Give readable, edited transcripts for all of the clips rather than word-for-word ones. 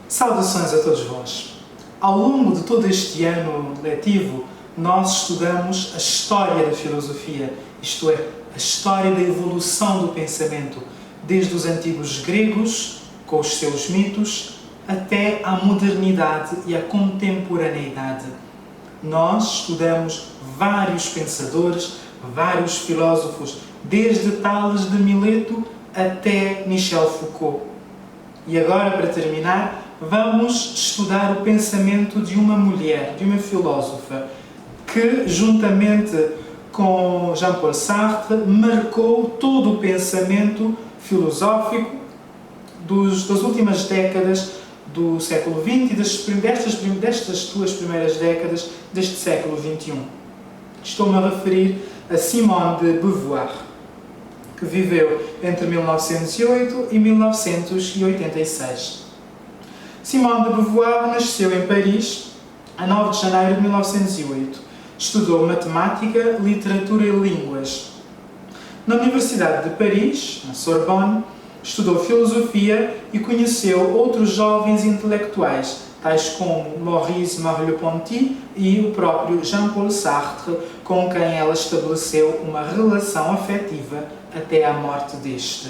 Saudações a todos vós. Ao longo de todo este ano letivo, nós estudamos a história da filosofia, isto é, a história da evolução do pensamento, desde os antigos gregos, com os seus mitos, até à modernidade e à contemporaneidade. Nós estudamos vários pensadores, vários filósofos, desde Tales de Mileto até Michel Foucault. E agora, para terminar, vamos estudar o pensamento de uma mulher, de uma filósofa, que, juntamente com Jean-Paul Sartre, marcou todo o pensamento filosófico das últimas décadas do século XX e destas duas primeiras décadas deste século XXI. Estou-me a referir a Simone de Beauvoir, que viveu entre 1908 e 1986. Simone de Beauvoir nasceu em Paris a 9 de janeiro de 1908. Estudou matemática, literatura e línguas. Na Universidade de Paris, na Sorbonne, estudou filosofia e conheceu outros jovens intelectuais, tais como Maurice Merleau-Ponty e o próprio Jean-Paul Sartre, com quem ela estabeleceu uma relação afetiva até à morte deste.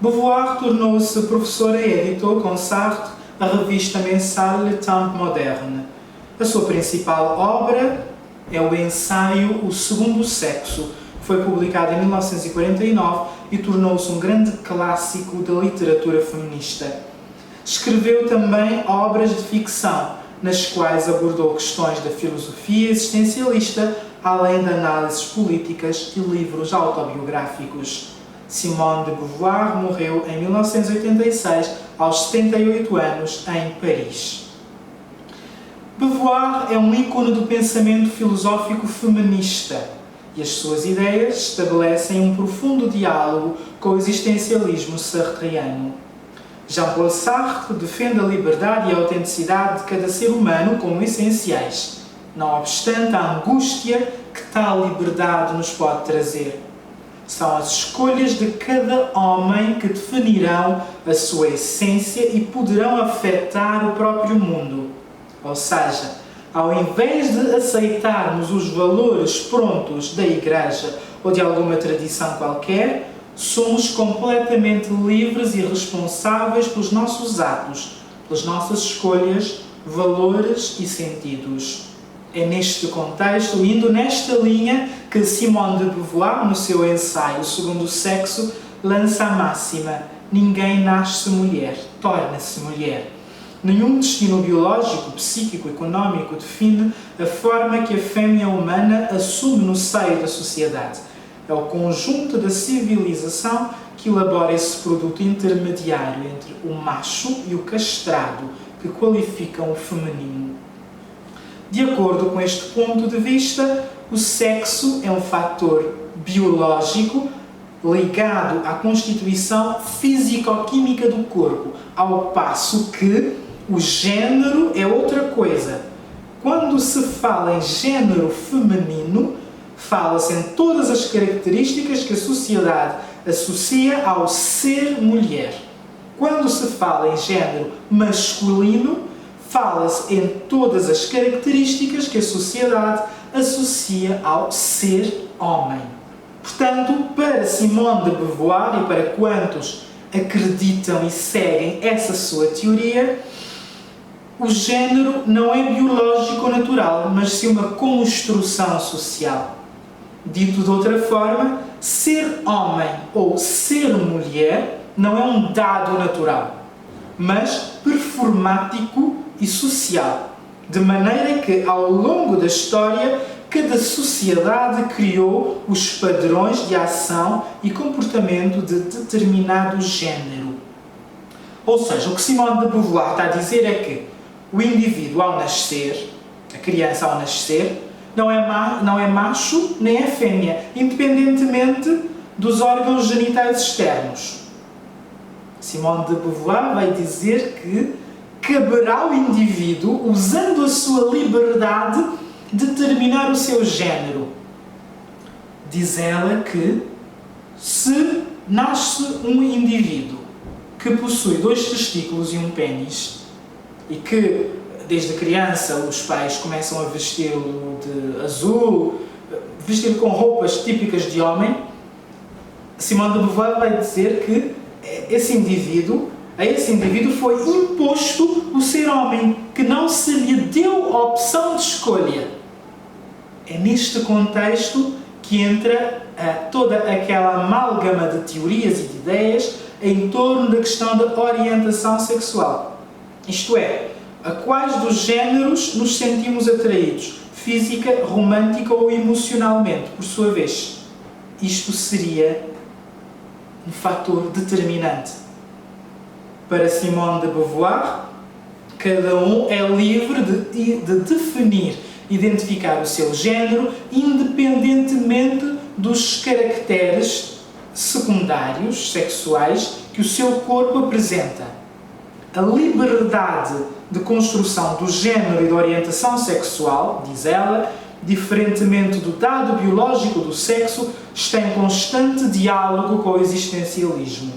Beauvoir tornou-se professora e editou com Sartre a revista mensal Le Temps Moderne. A sua principal obra é o ensaio O Segundo Sexo, que foi publicado em 1949 e tornou-se um grande clássico da literatura feminista. Escreveu também obras de ficção, nas quais abordou questões da filosofia existencialista, além de análises políticas e livros autobiográficos. Simone de Beauvoir morreu em 1986, aos 78 anos, em Paris. Beauvoir é um ícone do pensamento filosófico feminista e as suas ideias estabelecem um profundo diálogo com o existencialismo sartreano. Jean-Paul Sartre defende a liberdade e a autenticidade de cada ser humano como essenciais, não obstante a angústia que tal liberdade nos pode trazer. São as escolhas de cada homem que definirão a sua essência e poderão afetar o próprio mundo. Ou seja, ao invés de aceitarmos os valores prontos da Igreja ou de alguma tradição qualquer, somos completamente livres e responsáveis pelos nossos atos, pelas nossas escolhas, valores e sentidos. É neste contexto, indo nesta linha, que Simone de Beauvoir, no seu ensaio O Segundo Sexo, lança a máxima: ninguém nasce mulher, torna-se mulher. Nenhum destino biológico, psíquico, económico define a forma que a fêmea humana assume no seio da sociedade. É o conjunto da civilização que elabora esse produto intermediário entre o macho e o castrado, que qualificam o feminino. De acordo com este ponto de vista, o sexo é um fator biológico ligado à constituição físico-química do corpo, ao passo que o género é outra coisa. Quando se fala em género feminino, fala-se em todas as características que a sociedade associa ao ser mulher. Quando se fala em género masculino, fala-se em todas as características que a sociedade associa ao ser homem. Portanto, para Simone de Beauvoir e para quantos acreditam e seguem essa sua teoria, o género não é biológico ou natural, mas sim uma construção social. Dito de outra forma, ser homem ou ser mulher não é um dado natural, mas performático e social, de maneira que, ao longo da história, cada sociedade criou os padrões de ação e comportamento de determinado género. Ou seja, o que Simone de Beauvoir está a dizer é que o indivíduo, ao nascer, a criança ao nascer, não é macho nem é fêmea, independentemente dos órgãos genitais externos. Simone de Beauvoir vai dizer que caberá ao indivíduo, usando a sua liberdade, determinar o seu género. Diz ela que, se nasce um indivíduo que possui 2 testículos e um pênis, e que desde criança os pais começam a vesti-lo de azul, vestir com roupas típicas de homem, Simone de Beauvoir vai dizer que a esse indivíduo foi imposto o ser homem, que não se lhe deu a opção de escolha. É neste contexto que entra toda aquela amálgama de teorias e de ideias em torno da questão da orientação sexual. Isto é, a quais dos géneros nos sentimos atraídos, física, romântica ou emocionalmente, por sua vez. Isto seria um fator determinante. Para Simone de Beauvoir, cada um é livre de definir, identificar o seu género, independentemente dos caracteres secundários, sexuais, que o seu corpo apresenta. A liberdade de construção do género e da orientação sexual, diz ela, diferentemente do dado biológico do sexo, está em constante diálogo com o existencialismo.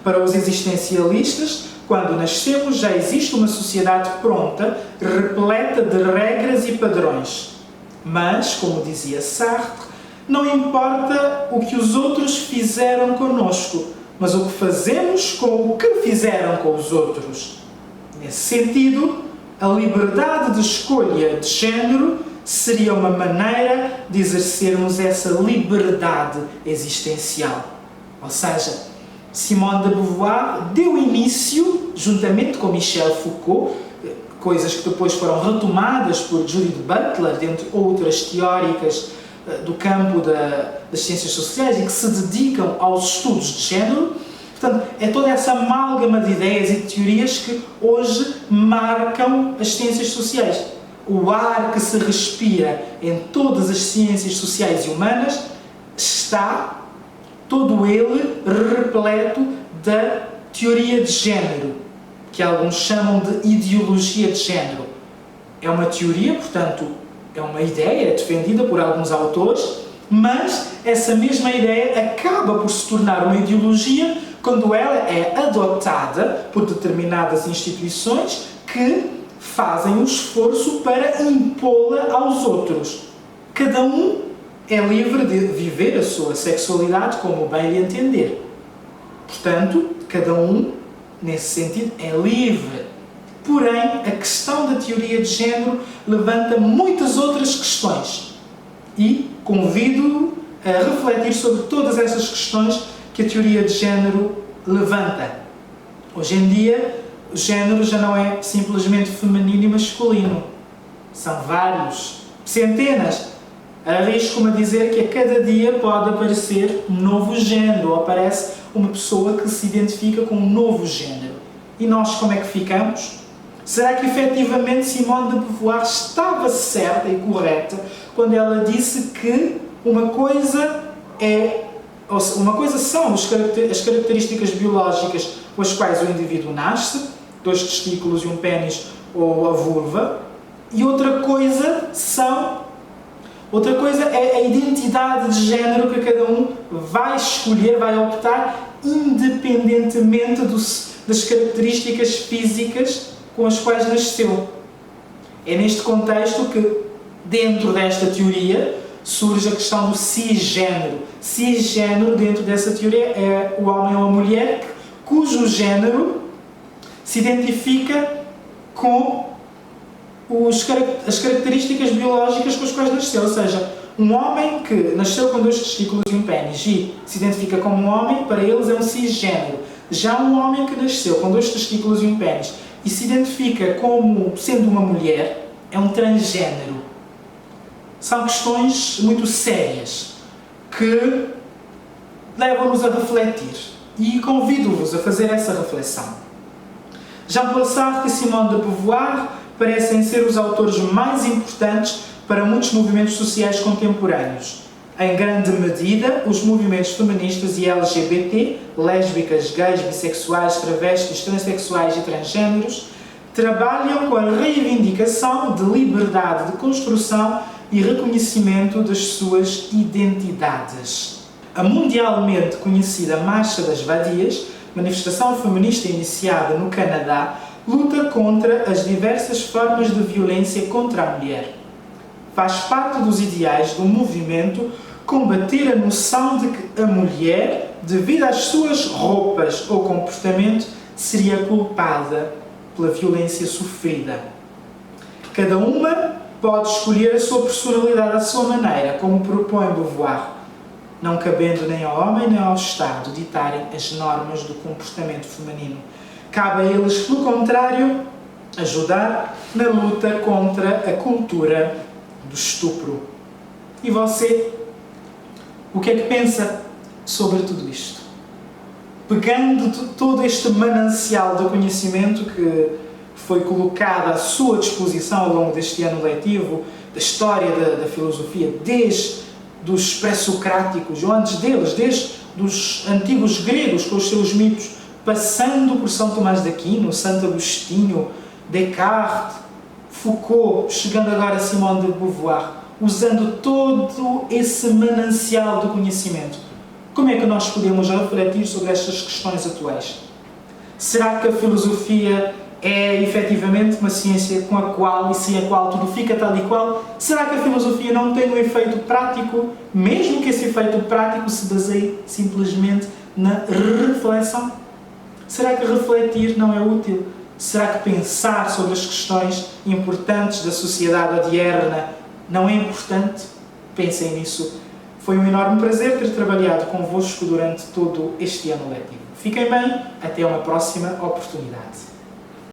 Para os existencialistas, quando nascemos já existe uma sociedade pronta, repleta de regras e padrões. Mas, como dizia Sartre, não importa o que os outros fizeram conosco, mas o que fazemos com o que fizeram com os outros. Nesse sentido, a liberdade de escolha de género seria uma maneira de exercermos essa liberdade existencial. Ou seja, Simone de Beauvoir deu início, juntamente com Michel Foucault, coisas que depois foram retomadas por Judith Butler, dentre outras teóricas do campo das ciências sociais e que se dedicam aos estudos de género. Portanto, é toda essa amálgama de ideias e de teorias que hoje marcam as ciências sociais. O ar que se respira em todas as ciências sociais e humanas está todo ele repleto da teoria de género, que alguns chamam de ideologia de género. É uma teoria, portanto, é uma ideia defendida por alguns autores, mas essa mesma ideia acaba por se tornar uma ideologia quando ela é adotada por determinadas instituições que fazem um esforço para impô-la aos outros. Cada um é livre de viver a sua sexualidade como bem lhe entender. Portanto, cada um, nesse sentido, é livre. Porém, a questão da teoria de género levanta muitas outras questões. E convido-o a refletir sobre todas essas questões que a teoria de género levanta. Hoje em dia, o género já não é simplesmente feminino e masculino. São vários, centenas. Arrisco-me a dizer que a cada dia pode aparecer um novo género, ou aparece uma pessoa que se identifica com um novo género. E nós como é que ficamos? Será que efetivamente Simone de Beauvoir estava certa e correta quando ela disse que uma coisa são as características biológicas com as quais o indivíduo nasce, 2 testículos e um pênis ou a vulva, e outra coisa é a identidade de género que cada um vai escolher, vai optar, independentemente das características físicas com as quais nasceu. É neste contexto que, dentro desta teoria, surge a questão do cisgênero. Cisgênero, dentro dessa teoria, é o homem ou a mulher cujo género se identifica com as características biológicas com as quais nasceu. Ou seja, um homem que nasceu com 2 testículos e um pênis e se identifica como um homem, para eles é um cisgênero. Já um homem que nasceu com 2 testículos e um pênis e se identifica como sendo uma mulher, é um transgênero. São questões muito sérias que levam-nos a refletir e convido-vos a fazer essa reflexão. Jean-Paul Sartre e Simone de Beauvoir parecem ser os autores mais importantes para muitos movimentos sociais contemporâneos. Em grande medida, os movimentos feministas e LGBT, lésbicas, gays, bissexuais, travestis, transexuais e transgêneros, trabalham com a reivindicação de liberdade de construção e reconhecimento das suas identidades. A mundialmente conhecida Marcha das Vadias, manifestação feminista iniciada no Canadá, luta contra as diversas formas de violência contra a mulher. Faz parte dos ideais do movimento combater a noção de que a mulher, devido às suas roupas ou comportamento, seria culpada pela violência sofrida. Cada uma pode escolher a sua personalidade à sua maneira, como propõe Beauvoir, não cabendo nem ao homem nem ao Estado ditarem as normas do comportamento feminino. Cabe a eles, pelo contrário, ajudar na luta contra a cultura do estupro. E você, o que é que pensa sobre tudo isto? Pegando todo este manancial de conhecimento que foi colocado à sua disposição ao longo deste ano letivo, da história da filosofia, desde dos pré-socráticos, ou antes deles, desde os antigos gregos com os seus mitos, passando por São Tomás de Aquino, Santo Agostinho, Descartes, Foucault, chegando agora a Simone de Beauvoir, usando todo esse manancial de conhecimento. Como é que nós podemos refletir sobre estas questões atuais? Será que a filosofia é efetivamente uma ciência com a qual e sem a qual tudo fica tal e qual? Será que a filosofia não tem um efeito prático, mesmo que esse efeito prático se baseie simplesmente na reflexão? Será que refletir não é útil? Será que pensar sobre as questões importantes da sociedade odierna não é importante? Pensem nisso. Foi um enorme prazer ter trabalhado convosco durante todo este ano letivo. Fiquem bem, até uma próxima oportunidade.